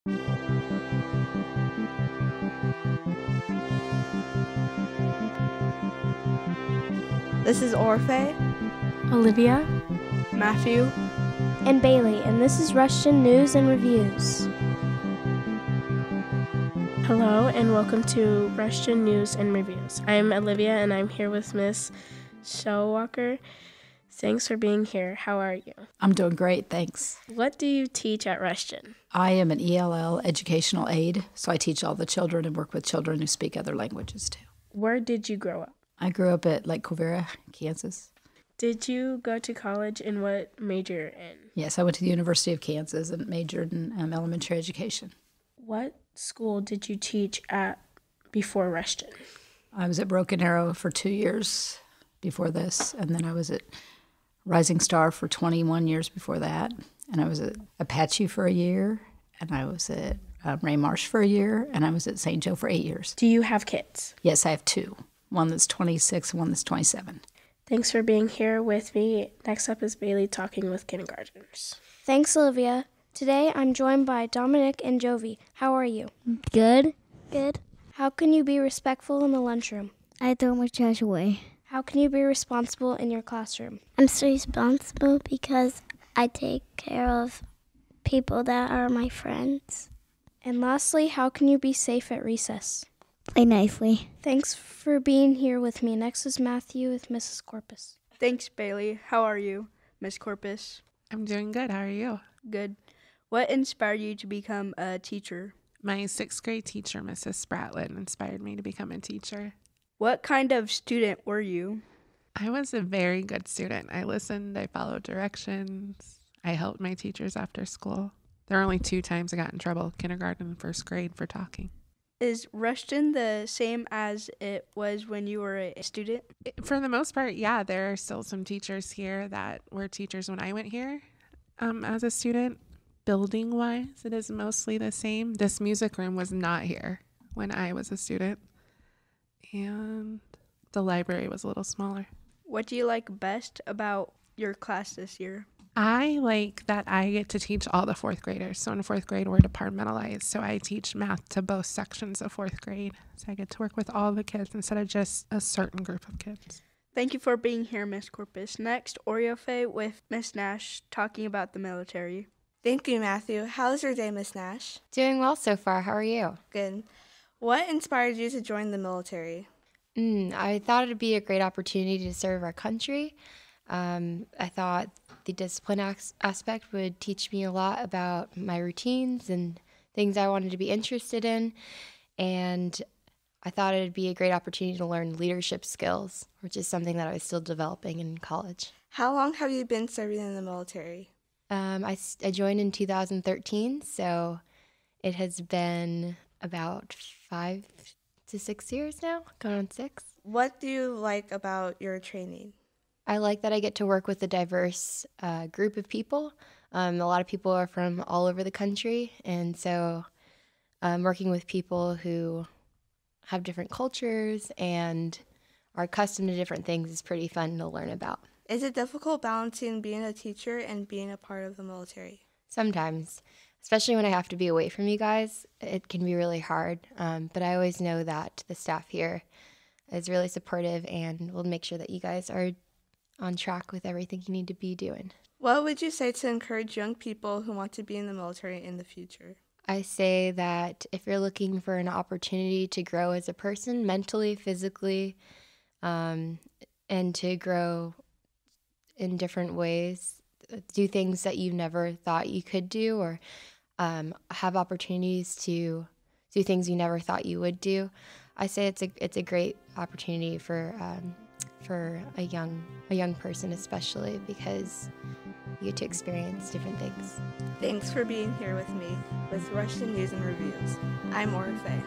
This is Orphe, Olivia, Matthew, and Bailey, and this is Russian News and Reviews. hello and welcome to Russian News and Reviews. I'm Olivia and I'm here with Miss Shellwalker. Thanks for being here. How are you? I'm doing great, thanks. What do you teach at Russian? I am an ELL educational aide, so I teach all the children and work with children who speak other languages too. Where did you grow up? I grew up at Lake Covera, Kansas. Did you go to college and what major in? Yes, I went to the University of Kansas and majored in elementary education. What school did you teach at before Russian? I was at Broken Arrow for 2 years before this, and then I was at Rising Star for 21 years before that, and I was at Apache for a year, and I was at Ray Marsh for a year, and I was at St. Joe for 8 years. Do you have kids? Yes, I have two. One that's 26 and one that's 27. Thanks for being here with me. Next up is Bailey talking with kindergartners. Thanks, Olivia. Today I'm joined by Dominic and Jovi. How are you? Good. Good. How can you be respectful in the lunchroom? I throw my trash away. How can you be responsible in your classroom? I'm so responsible because I take care of people that are my friends. And lastly, how can you be safe at recess? Play nicely. Thanks for being here with me. Next is Matthew with Mrs. Corpus. Thanks, Bailey. How are you, Miss Corpus? I'm doing good. How are you? Good. What inspired you to become a teacher? My sixth grade teacher, Mrs. Spratlin, inspired me to become a teacher. What kind of student were you? I was a very good student. I listened, I followed directions, I helped my teachers after school. There were only 2 times I got in trouble, kindergarten and first grade, for talking. Is Russian the same as it was when you were a student? For the most part, yeah, there are still some teachers here that were teachers when I went here as a student. Building-wise, it is mostly the same. This music room was not here when I was a student. And the library was a little smaller. What do you like best about your class this year? I like that I get to teach all the 4th graders. So in 4th grade, we're departmentalized. So I teach math to both sections of 4th grade. So I get to work with all the kids instead of just a certain group of kids. Thank you for being here, Miss Corpus. Next, Oriofe with Miss Nash talking about the military. Thank you, Matthew. How's your day, Miss Nash? Doing well so far. How are you? Good. What inspired you to join the military? I thought it'd be a great opportunity to serve our country. I thought the discipline aspect would teach me a lot about my routines and things I wanted to be interested in. And I thought it'd be a great opportunity to learn leadership skills, which is something that I was still developing in college. How long have you been serving in the military? I joined in 2013, so it has been about 5 to 6 years now, going on 6. What do you like about your training? I like that I get to work with a diverse group of people. A lot of people are from all over the country, and so working with people who have different cultures and are accustomed to different things is pretty fun to learn about. Is it difficult balancing being a teacher and being a part of the military? Sometimes, especially when I have to be away from you guys, it can be really hard. But I always know that the staff here is really supportive and will make sure that you guys are on track with everything you need to be doing. What would you say to encourage young people who want to be in the military in the future? I say that if you're looking for an opportunity to grow as a person, mentally, physically, and to grow in different ways, do things that you never thought you could do, or have opportunities to do things you never thought you would do, I say it's a great opportunity for a young person, especially because you get to experience different things. Thanks for being here with me with Russian News and Reviews. I'm Orphe.